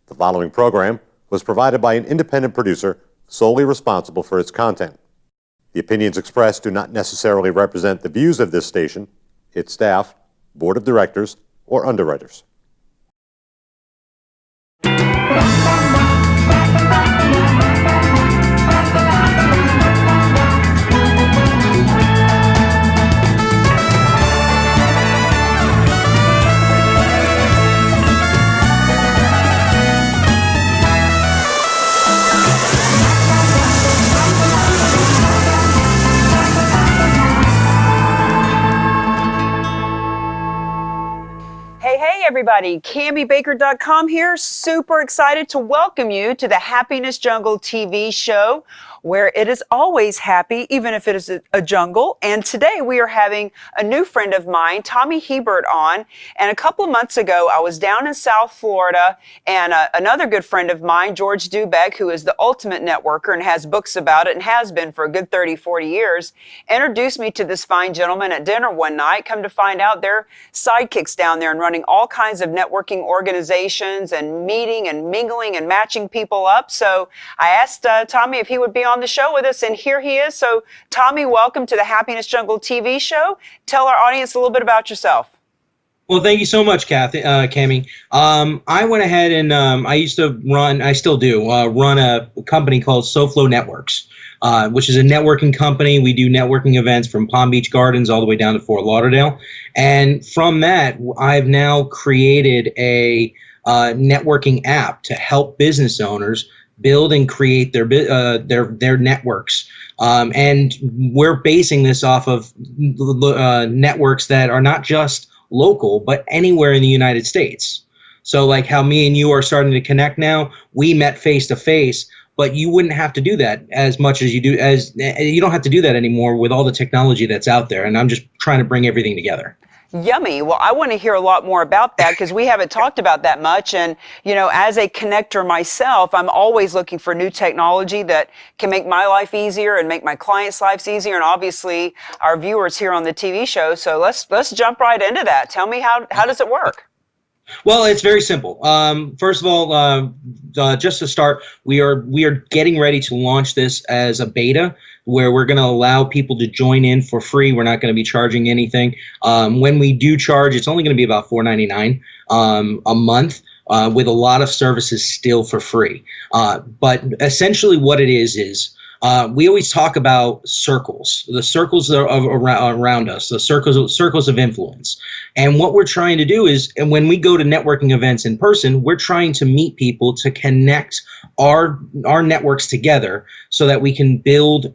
The following program was provided by an independent producer solely responsible for its content. The opinions expressed do not necessarily represent the views of this station, its staff, board of directors, or underwriters. Hey everybody, CammyBaker.com here. Super excited to welcome you to the Happiness Jungle TV show, where it is always happy, even if it is a jungle. And today we are having a new friend of mine, Tommy Hibert, on. And a couple of months ago, I was down in South Florida, and another good friend of mine, George Dubeck, who is the ultimate networker and has books about it and has been for a good 30, 40 years, introduced me to this fine gentleman at dinner one night. Come to find out, they're sidekicks down there and running all kinds of networking organizations and meeting and mingling and matching people up. So I asked Tommy if he would be on the show with us, and here he is. So Tommy, welcome to the Happiness Jungle TV show. Tell our audience a little bit about yourself. Well, thank you so much, Cammy. I went ahead and I used to run, I still do, run a company called SoFlo Networks, which is a networking company. We do networking events from Palm Beach Gardens all the way down to Fort Lauderdale. And from that, I've now created a networking app to help business owners build and create their networks. And we're basing this off of networks that are not just local, but anywhere in the United States. So like how me and you are starting to connect now, we met face to face, but you wouldn't have to do that as much as you do, as you don't have to do that anymore with all the technology that's out there. And I'm just trying to bring everything together. Yummy. Well, I want to hear a lot more about that because we haven't talked about that much. And, you know, as a connector myself, I'm always looking for new technology that can make my life easier and make my clients' lives easier. And obviously our viewers here on the TV show. So let's jump right into that. Tell me, how does it work? Well, it's very simple. First of all, just to start, we are getting ready to launch this as a beta, where we're going to allow people to join in for free. We're not going to be charging anything. When we do charge, it's only going to be about $4.99 a month, with a lot of services still for free. But essentially, what it is. We always talk about circles, the circles that are around us, the circles of influence. And what we're trying to do is, and when we go to networking events in person, we're trying to meet people to connect our networks together so that we can build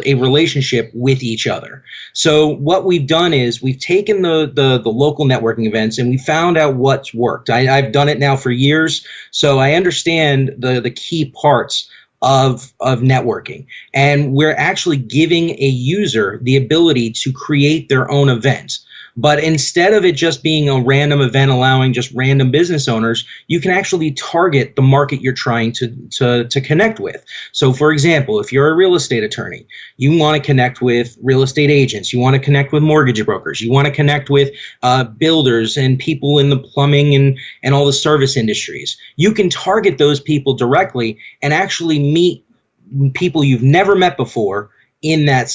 a relationship with each other. So what we've done is we've taken the local networking events and we found out what's worked. I've done it now for years, so I understand the key parts of networking, and we're actually giving a user the ability to create their own event. But instead of it just being a random event allowing just random business owners, you can actually target the market you're trying to connect with. So for example, if you're a real estate attorney, you want to connect with real estate agents, you want to connect with mortgage brokers, you want to connect with builders and people in the plumbing and all the service industries. You can target those people directly and actually meet people you've never met before in that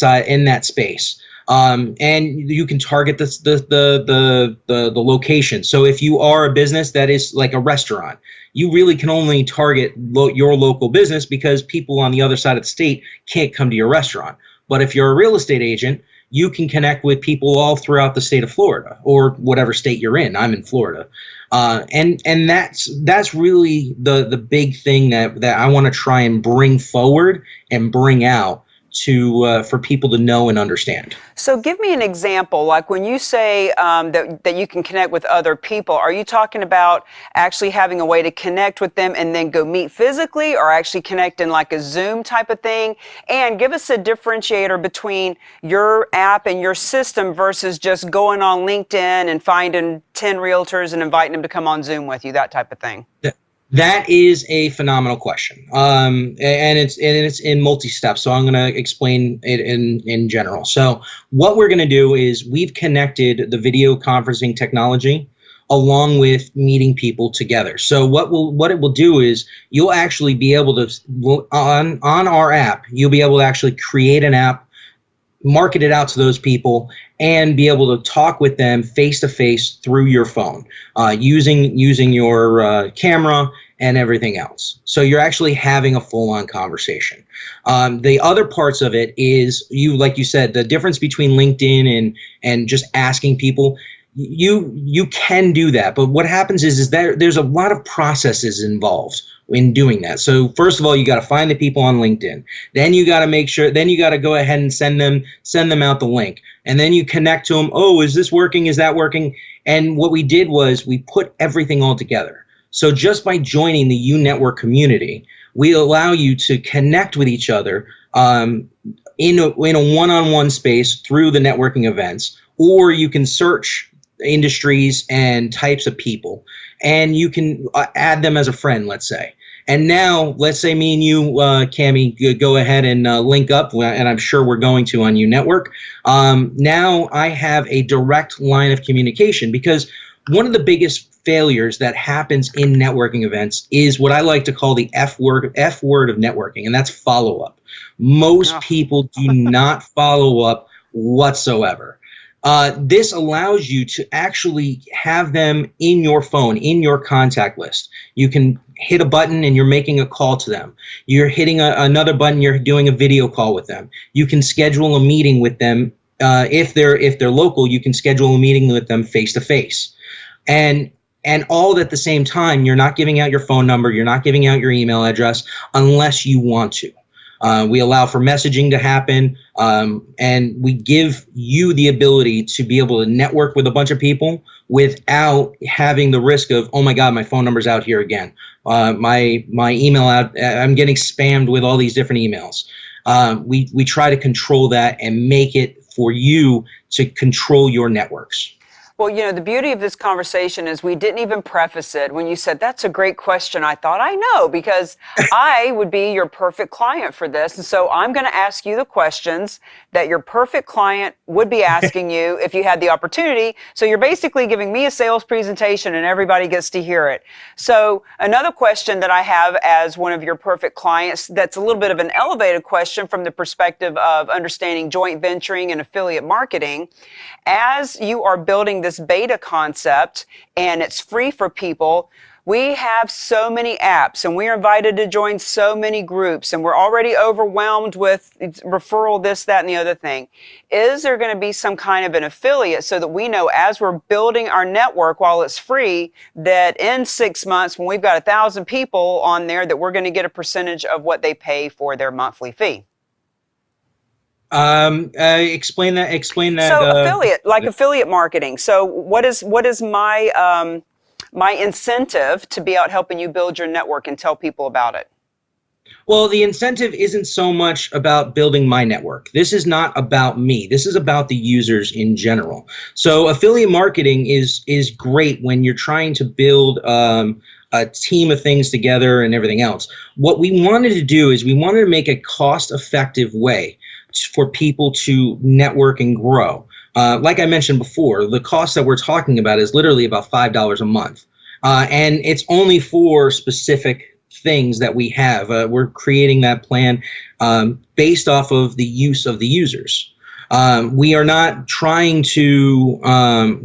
space. And you can target the location. So if you are a business that is like a restaurant, you really can only target your local business because people on the other side of the state can't come to your restaurant. But if you're a real estate agent, you can connect with people all throughout the state of Florida or whatever state you're in. I'm in Florida. And that's really the big thing that I want to try and bring forward and bring out for people to know and understand. So give me an example, like when you say that you can connect with other people, are you talking about actually having a way to connect with them and then go meet physically, or actually connect in like a Zoom type of thing? And give us a differentiator between your app and your system versus just going on LinkedIn and finding 10 realtors and inviting them to come on Zoom with you, that type of thing. Yeah. That is a phenomenal question, and it's in multi-steps. So I'm going to explain it in general. So what we're going to do is we've connected the video conferencing technology along with meeting people together. So what it will do is you'll actually be able to, on our app, you'll be able to actually create an app, market it out to those people, and be able to talk with them face to face through your phone, using your camera and everything else. So you're actually having a full-on conversation. The other parts of it is, like you said, the difference between LinkedIn and just asking people. You can do that, but what happens is that there's a lot of processes involved in doing that. So first of all, you got to find the people on LinkedIn. Then you got to make sure. Then you got to go ahead and send them out the link, and then you connect to them. Oh, is this working? Is that working? And what we did was we put everything all together. So just by joining the U Network community, we allow you to connect with each other in a one-on-one space through the networking events, or you can search industries and types of people, and you can add them as a friend, let's say. And now, let's say me and you, Cammie, go ahead and link up, and I'm sure we're going to on U Network. Now I have a direct line of communication, because one of the biggest failures that happens in networking events is what I like to call the F word of networking, and that's follow-up. Most people do not follow up whatsoever. This allows you to actually have them in your phone, in your contact list. You can hit a button and you're making a call to them. You're hitting another button, you're doing a video call with them. You can schedule a meeting with them. If they're local, you can schedule a meeting with them face to face. And all at the same time, you're not giving out your phone number, you're not giving out your email address unless you want to. We allow for messaging to happen, and we give you the ability to be able to network with a bunch of people without having the risk of, oh my God, my phone number's out here again. My email out, I'm getting spammed with all these different emails. We try to control that and make it for you to control your networks. Well, you know, the beauty of this conversation is we didn't even preface it. When you said, that's a great question, I thought, I know, because I would be your perfect client for this. And so I'm going to ask you the questions that your perfect client would be asking you if you had the opportunity. So you're basically giving me a sales presentation and everybody gets to hear it. So another question that I have as one of your perfect clients, that's a little bit of an elevated question from the perspective of understanding joint venturing and affiliate marketing. As you are building this beta concept and it's free for people, we have so many apps and we're invited to join so many groups and we're already overwhelmed with referral, this, that, and the other thing. Is there going to be some kind of an affiliate so that we know as we're building our network while it's free, that in 6 months when we've got 1,000 people on there, that we're going to get a percentage of what they pay for their monthly fee? Explain that. So affiliate marketing. So what is my my incentive to be out helping you build your network and tell people about it? Well, the incentive isn't so much about building my network. This is not about me. This is about the users in general. So affiliate marketing is great when you're trying to build a team of things together and everything else. What we wanted to do is we wanted to make a cost-effective way for people to network and grow. Like I mentioned before, the cost that we're talking about is literally about $5 a month. And it's only for specific things that we have. We're creating that plan based off of the use of the users. We are not trying to make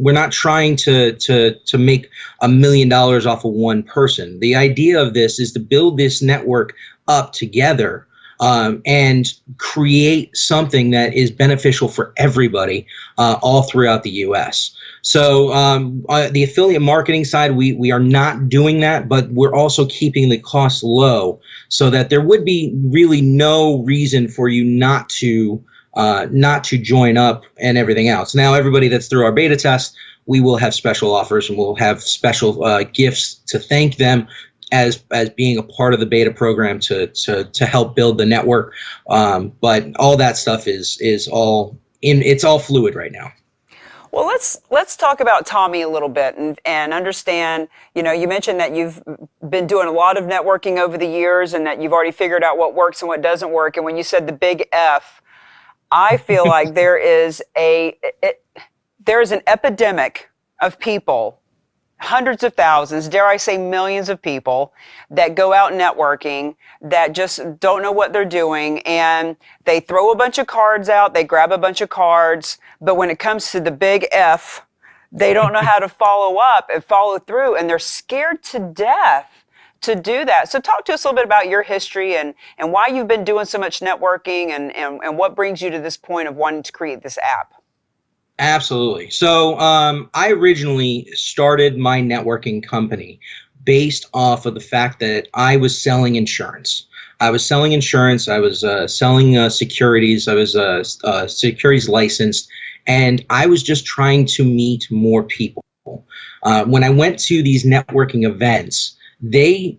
$1 million off of one person. The idea of this is to build this network up together and create something that is beneficial for everybody all throughout the U.S. So the affiliate marketing side, we are not doing that, but we're also keeping the costs low so that there would be really no reason for you not to join up and everything else. Now, everybody that's through our beta test, we will have special offers and we'll have special gifts to thank them as being a part of the beta program to help build the network. But all that stuff is all it's all fluid right now. Well, let's talk about Tommy a little bit and understand, you know, you mentioned that you've been doing a lot of networking over the years and that you've already figured out what works and what doesn't work. And when you said the big F, I feel like there is an epidemic of people hundreds of thousands, dare I say millions of people that go out networking that just don't know what they're doing, and they throw a bunch of cards out, they grab a bunch of cards, but when it comes to the big F, they don't know how to follow up and follow through, and they're scared to death to do that. So talk to us a little bit about your history and why you've been doing so much networking and what brings you to this point of wanting to create this app. Absolutely. So I originally started my networking company based off of the fact that I was selling insurance. I was selling insurance. I was selling securities. I was securities licensed, and I was just trying to meet more people. When I went to these networking events, they,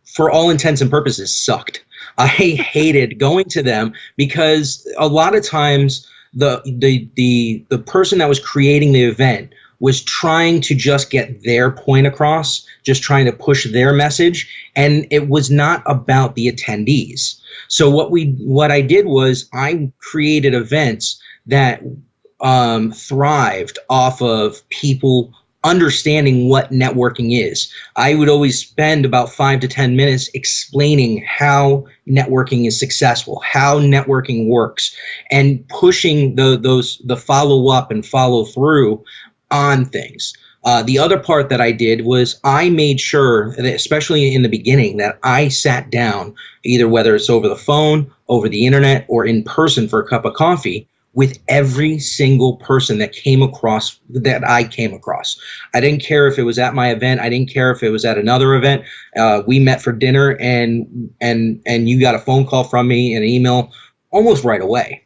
for all intents and purposes, sucked. I hated going to them because a lot of times the person that was creating the event was trying to just get their point across, just trying to push their message, and it was not about the attendees. So what I did was I created events that thrived off of people understanding what networking is. I would always spend about 5 to 10 minutes explaining how networking is successful, how networking works, and pushing the follow up and follow through on things. The other part that I did was I made sure that, especially in the beginning, that I sat down, either whether it's over the phone, over the internet, or in person for a cup of coffee, with every single person that I came across. I didn't care if it was at my event. I didn't care if it was at another event. We met for dinner, and you got a phone call from me and an email almost right away,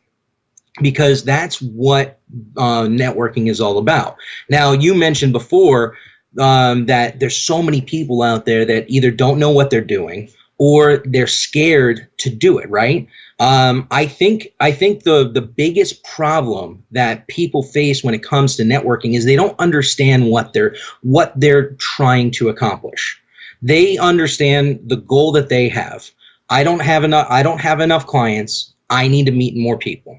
because that's what networking is all about. Now, you mentioned before that there's so many people out there that either don't know what they're doing or they're scared to do it, right? I think the biggest problem that people face when it comes to networking is they don't understand what they're trying to accomplish. They understand the goal that they have. I don't have enough clients. I need to meet more people.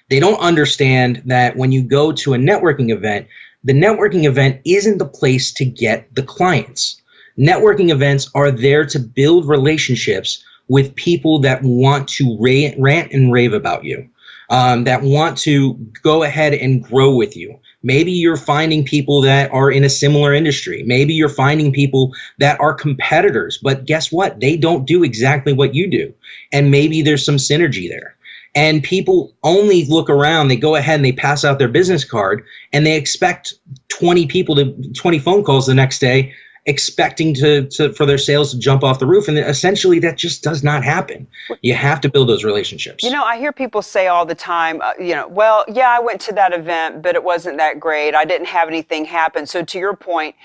They don't understand that when you go to a networking event, the networking event isn't the place to get the clients. Networking events are there to build relationships with people that want to rant and rave about you, that want to go ahead and grow with you. Maybe you're finding people that are in a similar industry. Maybe you're finding people that are competitors, but guess what? They don't do exactly what you do. And maybe there's some synergy there. And people only look around, they go ahead and they pass out their business card, and they expect 20 phone calls the next day, expecting for their sales to jump off the roof. And essentially that just does not happen. You have to build those relationships. You know, I hear people say all the time, well, yeah, I went to that event, but it wasn't that great. I didn't have anything happen. So to your point,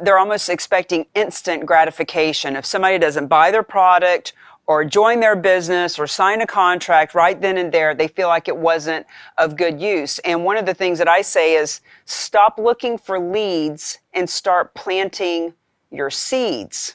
they're almost expecting instant gratification. If somebody doesn't buy their product or join their business or sign a contract right then and there, they feel like it wasn't of good use. And one of the things that I say is stop looking for leads and start planting your seeds.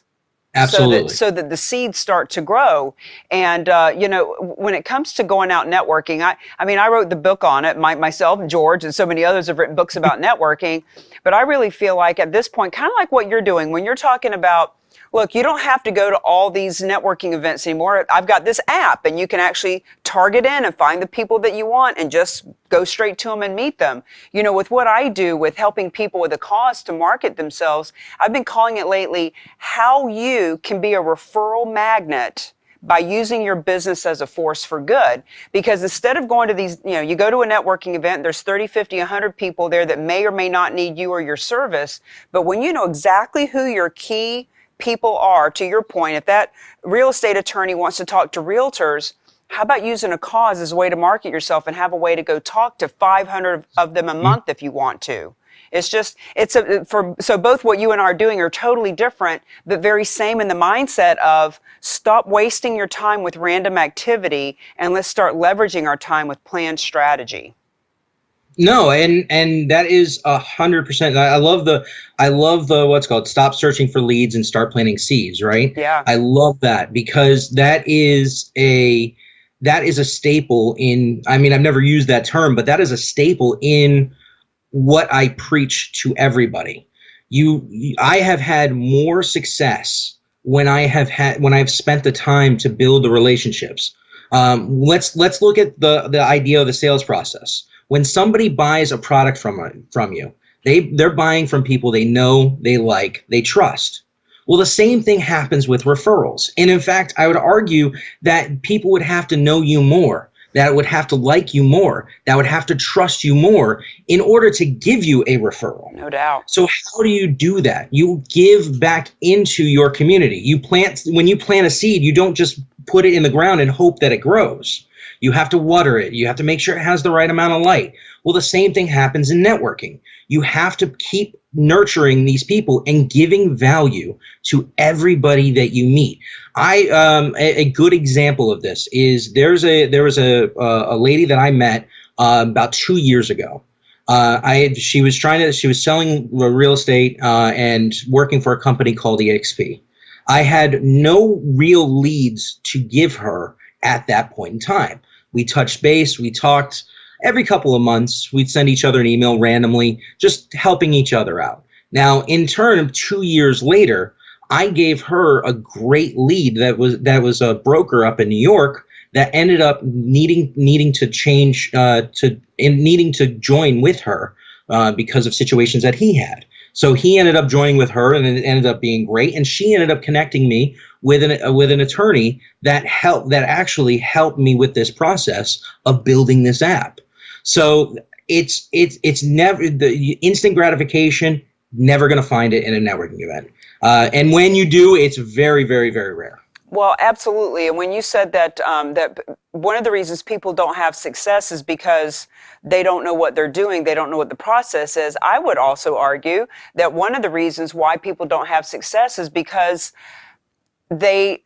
Absolutely. So that the seeds start to grow. And, when it comes to going out networking, I wrote the book on it, myself, George, and so many others have written books about networking. But I really feel like at this point, kind of like what you're doing, when you're talking about, look, you don't have to go to all these networking events anymore. I've got this app, and you can actually target in and find the people that you want and just go straight to them and meet them. You know, with what I do with helping people with a cause to market themselves, I've been calling it lately how you can be a referral magnet by using your business as a force for good. Because instead of going to these, you go to a networking event, there's 30, 50, 100 people there that may or may not need you or your service. But when you know exactly who your key people are, to your point, if that real estate attorney wants to talk to realtors, how about using a cause as a way to market yourself and have a way to go talk to 500 of them a month if you want to? So both what you and I are doing are totally different, but very same in the mindset of stop wasting your time with random activity and let's start leveraging our time with planned strategy. No, and that is 100%. I love the what's called stop searching for leads and start planting seeds, right? Yeah. I love that because that is a staple in, I've never used that term, but that is a staple in what I preach to everybody. I have had more success when I've spent the time to build the relationships. Let's look at the idea of the sales process. When somebody buys a product from you, they're buying from people they know, they like, they trust. Well, the same thing happens with referrals. And in fact, I would argue that people would have to know you more, that would have to like you more, that would have to trust you more in order to give you a referral. No doubt. So how do you do that? You give back into your community. When you plant a seed, you don't just put it in the ground and hope that it grows. You have to water it. You have to make sure it has the right amount of light. Well, the same thing happens in networking. You have to keep nurturing these people and giving value to everybody that you meet. A good example of this is there was a lady that I met about 2 years ago. She was selling real estate and working for a company called EXP. I had no real leads to give her at that point in time. We touched base, we talked every couple of months. We'd send each other an email randomly, just helping each other out. Now, in turn, 2 years later, I gave her a great lead that was a broker up in New York that ended up needing to join with her because of situations that he had. So he ended up joining with her, and it ended up being great. And she ended up connecting me with an attorney that actually helped me with this process of building this app. So it's never the instant gratification. Never going to find it in a networking event. And when you do, it's very, very, very rare. Well, absolutely. And when you said that that one of the reasons people don't have success is because they don't know what they're doing. They don't know what the process is. I would also argue that one of the reasons why people don't have success is because they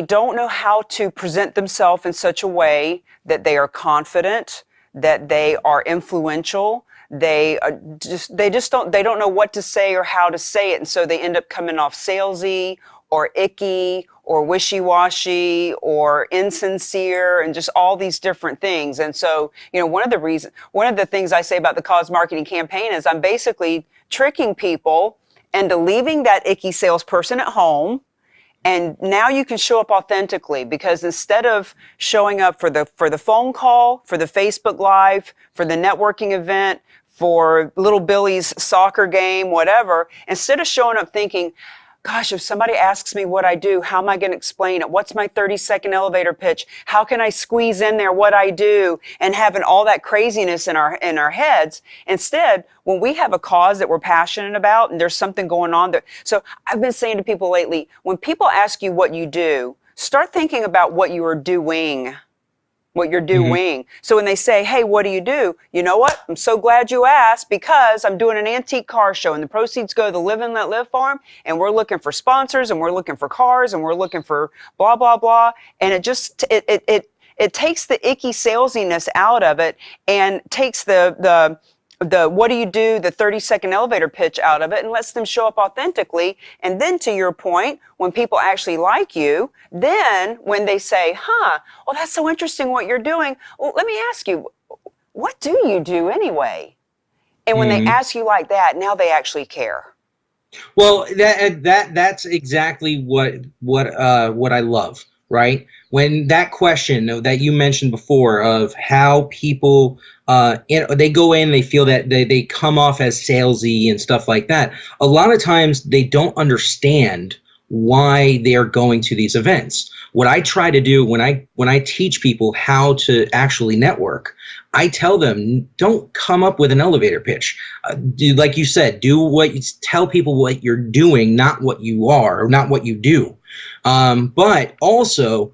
don't know how to present themselves in such a way that they are confident, that they are influential. They don't know what to say or how to say it, and so they end up coming off salesy or icky or wishy-washy or insincere and just all these different things. And so, one of the things I say about the cause marketing campaign is I'm basically tricking people into leaving that icky salesperson at home. And now you can show up authentically, because instead of showing up for the phone call, for the Facebook Live, for the networking event, for little Billy's soccer game, whatever, instead of showing up thinking, gosh, if somebody asks me what I do, how am I going to explain it? What's my 30-second elevator pitch? How can I squeeze in there what I do? And having all that craziness in our heads. Instead, when we have a cause that we're passionate about and there's something going on there. So I've been saying to people lately, when people ask you what you do, start thinking about what you are doing. What you're doing. Mm-hmm. So when they say, hey, what do you do? You know what? I'm so glad you asked, because I'm doing an antique car show and the proceeds go to the Live and Let Live farm, and we're looking for sponsors, and we're looking for cars, and we're looking for blah, blah, blah. And it just, it takes the icky salesiness out of it and takes the what do you do, the 30-second elevator pitch out of it, and lets them show up authentically. And then, to your point, when people actually like you, then when they say, well, that's so interesting what you're doing. Well, let me ask you, what do you do anyway? And when they ask you like that, now they actually care. Well, that's exactly what I love, right? When that question that you mentioned before of how people they go in, they feel that they come off as salesy and stuff like that. A lot of times they don't understand why they're going to these events. What I try to do when I teach people how to actually network, I tell them, don't come up with an elevator pitch. Like you said, tell people what you're doing, not what you are, or not what you do. But also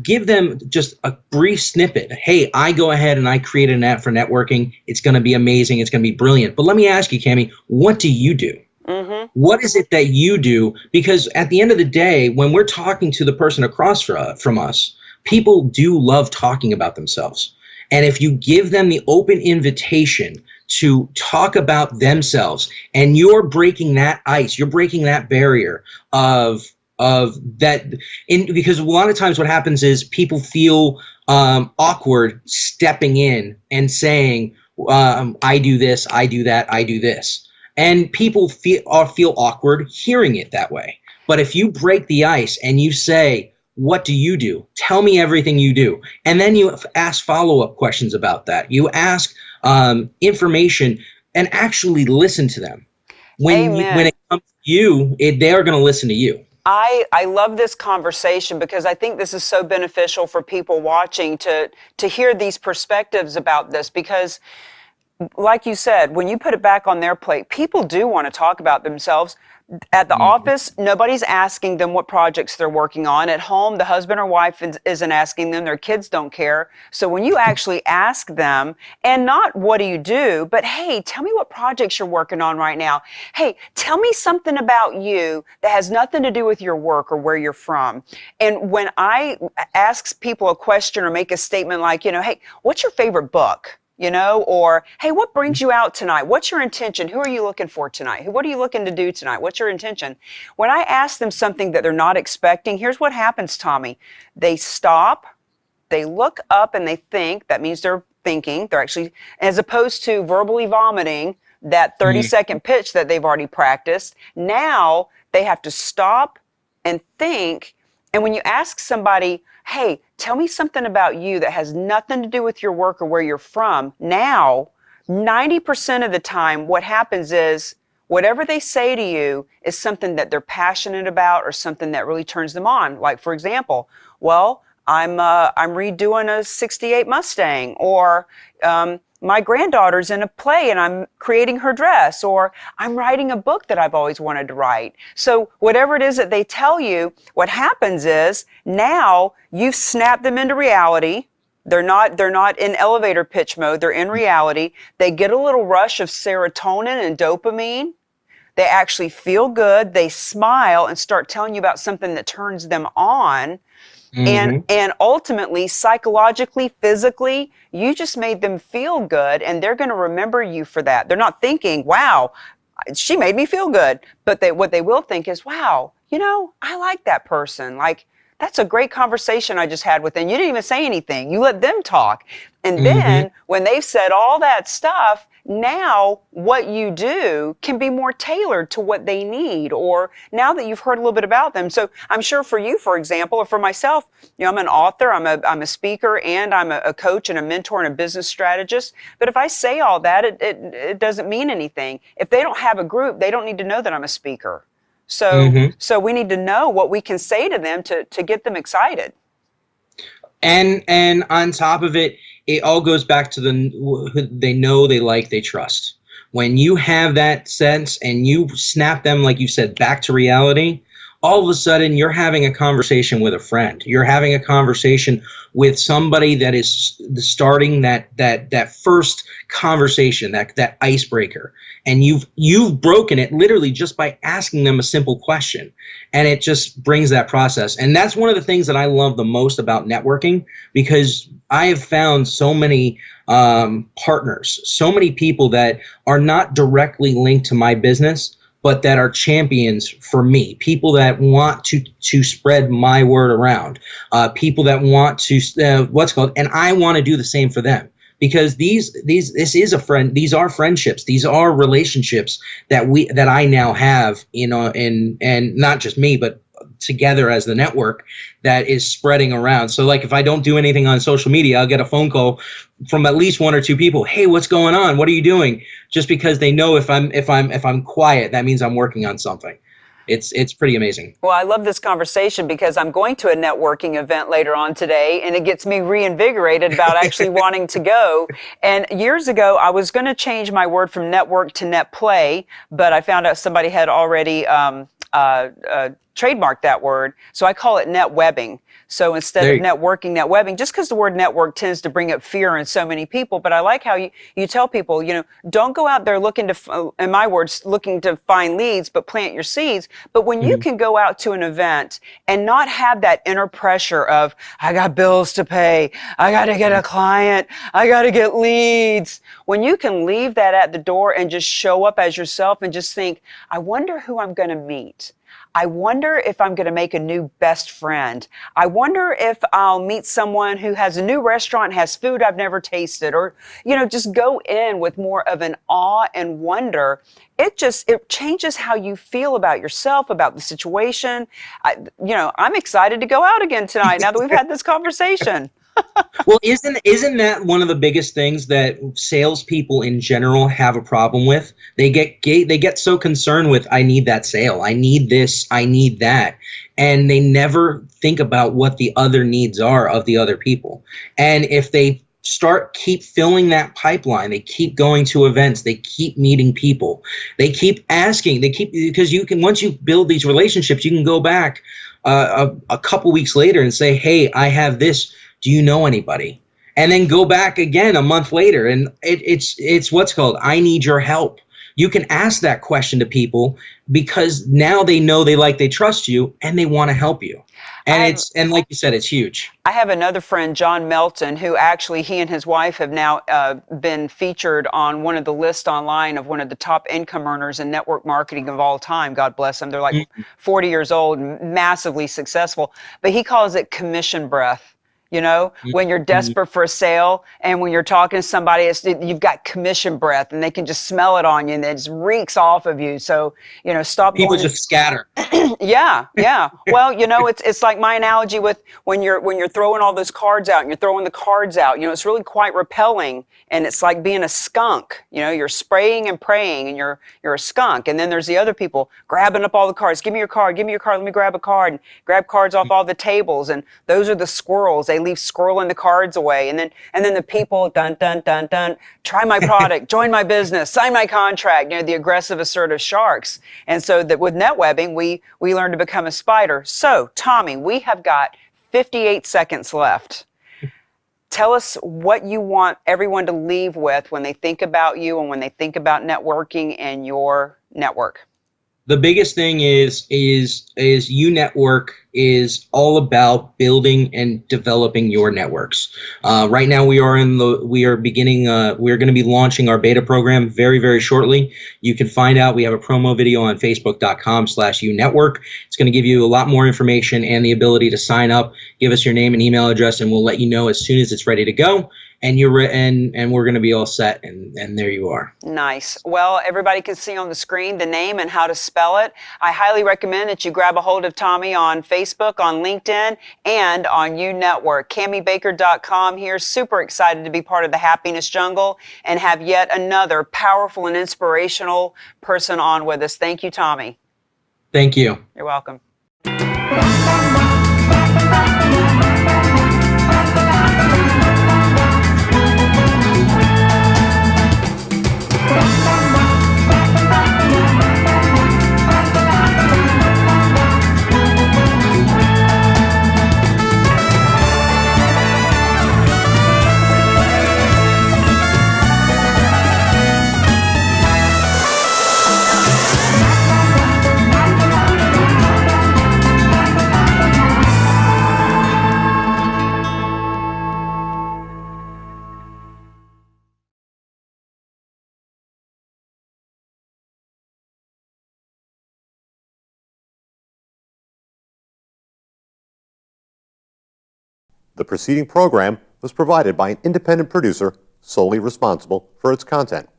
give them just a brief snippet. Hey, I go ahead and I create an app for networking. It's going to be amazing. It's going to be brilliant. But let me ask you, Cami, what do you do? Mm-hmm. What is it that you do? Because at the end of the day, when we're talking to the person across from us, people do love talking about themselves. And if you give them the open invitation to talk about themselves, and you're breaking that ice, you're breaking that barrier of that, because a lot of times what happens is people feel awkward stepping in and saying, I do this, I do that, I do this. And people feel awkward hearing it that way. But if you break the ice and you say, what do you do? Tell me everything you do. And then you ask follow-up questions about that. You ask information and actually listen to them. When it comes to you, they are going to listen to you. I love this conversation because I think this is so beneficial for people watching to hear these perspectives about this, because like you said, when you put it back on their plate, people do want to talk about themselves. At the office, nobody's asking them what projects they're working on. At home, the husband or wife isn't asking them. Their kids don't care. So when you actually ask them, and not what do you do, but hey, tell me what projects you're working on right now. Hey, tell me something about you that has nothing to do with your work or where you're from. And when I ask people a question or make a statement like, hey, what's your favorite book? Or, hey, what brings you out tonight? What's your intention? Who are you looking for tonight? What are you looking to do tonight? What's your intention? When I ask them something that they're not expecting, here's what happens, Tommy. They stop, they look up, and they think. That means they're thinking. They're actually, as opposed to verbally vomiting that 30-second pitch that they've already practiced. Now they have to stop and think. And when you ask somebody, hey, tell me something about you that has nothing to do with your work or where you're from, now 90% of the time what happens is whatever they say to you is something that they're passionate about or something that really turns them on. Like, for example, well, I'm redoing a 68 Mustang, or my granddaughter's in a play and I'm creating her dress, or I'm writing a book that I've always wanted to write. So whatever it is that they tell you, what happens is now you've snapped them into reality. They're not in elevator pitch mode. They're in reality. They get a little rush of serotonin and dopamine. They actually feel good. They smile and start telling you about something that turns them on. And ultimately, psychologically, physically, you just made them feel good, and they're going to remember you for that. They're not thinking, wow, she made me feel good. But what they will think is, wow, I like that person. Like, that's a great conversation I just had with them. You didn't even say anything. You let them talk. And then when they've said all that stuff, now what you do can be more tailored to what they need, or now that you've heard a little bit about them. So I'm sure for you, for example, or for myself, I'm an author, I'm a speaker, and I'm a coach and a mentor and a business strategist. But if I say all that, it doesn't mean anything. If they don't have a group, they don't need to know that I'm a speaker. So we need to know what we can say to them to get them excited. And on top of it, it all goes back to they know, they like, they trust. When you have that sense and you snap them, like you said, back to reality, all of a sudden you're having a conversation with a friend. You're having a conversation with somebody that is starting that first conversation, that icebreaker. And you've broken it literally just by asking them a simple question. And it just brings that process. And that's one of the things that I love the most about networking, because I have found so many partners, so many people that are not directly linked to my business, but that are champions for me, people that want to spread my word around, people that want to, and I want to do the same for them. Because this is a friend, these are friendships, these are relationships that I now have, and not just me, but together as the network that is spreading around. So like if I don't do anything on social media, I'll get a phone call from at least one or two people. Hey, what's going on? What are you doing? Just because they know if I'm quiet, that means I'm working on something. It's pretty amazing. Well, I love this conversation because I'm going to a networking event later on today, and it gets me reinvigorated about actually wanting to go. And years ago, I was going to change my word from network to net play, but I found out somebody had already trademarked that word. So I call it net webbing. So instead of networking, net webbing, just because the word network tends to bring up fear in so many people. But I like how you tell people, don't go out there looking to, in my words, looking to find leads, but plant your seeds. But when you can go out to an event and not have that inner pressure of, I got bills to pay, I got to get a client, I got to get leads. When you can leave that at the door and just show up as yourself and just think, I wonder who I'm going to meet. I wonder if I'm going to make a new best friend. I wonder if I'll meet someone who has a new restaurant, has food I've never tasted, or, just go in with more of an awe and wonder. It changes how you feel about yourself, about the situation. I'm excited to go out again tonight now that we've had this conversation. Well, isn't that one of the biggest things that salespeople in general have a problem with? They get so concerned with, I need that sale, I need this, I need that, and they never think about what the other needs are of the other people. And if they keep filling that pipeline, they keep going to events, they keep meeting people, they keep asking, because once you build these relationships, you can go back a couple weeks later and say, hey, I have this. Do you know anybody? And then go back again a month later, and it's what's called, I need your help. You can ask that question to people because now they know, they trust you, and they want to help you. And and like you said, it's huge. I have another friend, John Melton, who actually, he and his wife have now been featured on one of the lists online of one of the top income earners in network marketing of all time. God bless them. They're like 40 years old and massively successful. But he calls it commission breath. When you're desperate for a sale and when you're talking to somebody, you've got commission breath and they can just smell it on you and it just reeks off of you. So, stop. People just scatter. Yeah. Well, it's like my analogy with when you're throwing all those cards out and you're throwing the cards out, it's really quite repelling, and it's like being a skunk. You're spraying and praying and you're a skunk. And then there's the other people grabbing up all the cards. Give me your card. Let me grab a card, and grab cards off all the tables. And those are the squirrels. They leave squirreling the cards away. And then the people, dun, dun, dun, dun, try my product, join my business, sign my contract, the aggressive, assertive sharks. And so that with netwebbing, we learn to become a spider. So, Tommy, we have got 58 seconds left. Tell us what you want everyone to leave with when they think about you and when they think about networking and your network. The biggest thing is UNetwork is all about building and developing your networks. Right now we are going to be launching our beta program very, very shortly. You can find out, we have a promo video on facebook.com/UNetwork. It's going to give you a lot more information and the ability to sign up, give us your name and email address, and we'll let you know as soon as it's ready to go. And and we're going to be all set, and there you are. Nice. Well, everybody can see on the screen the name and how to spell it. I highly recommend that you grab a hold of Tommy on Facebook, on LinkedIn, and on UNetwork. CamiBaker.com here. Super excited to be part of the Happiness Jungle and have yet another powerful and inspirational person on with us. Thank you, Tommy. Thank you. You're welcome. The preceding program was provided by an independent producer solely responsible for its content.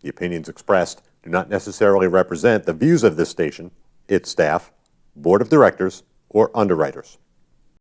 The opinions expressed do not necessarily represent the views of this station, its staff, board of directors, or underwriters.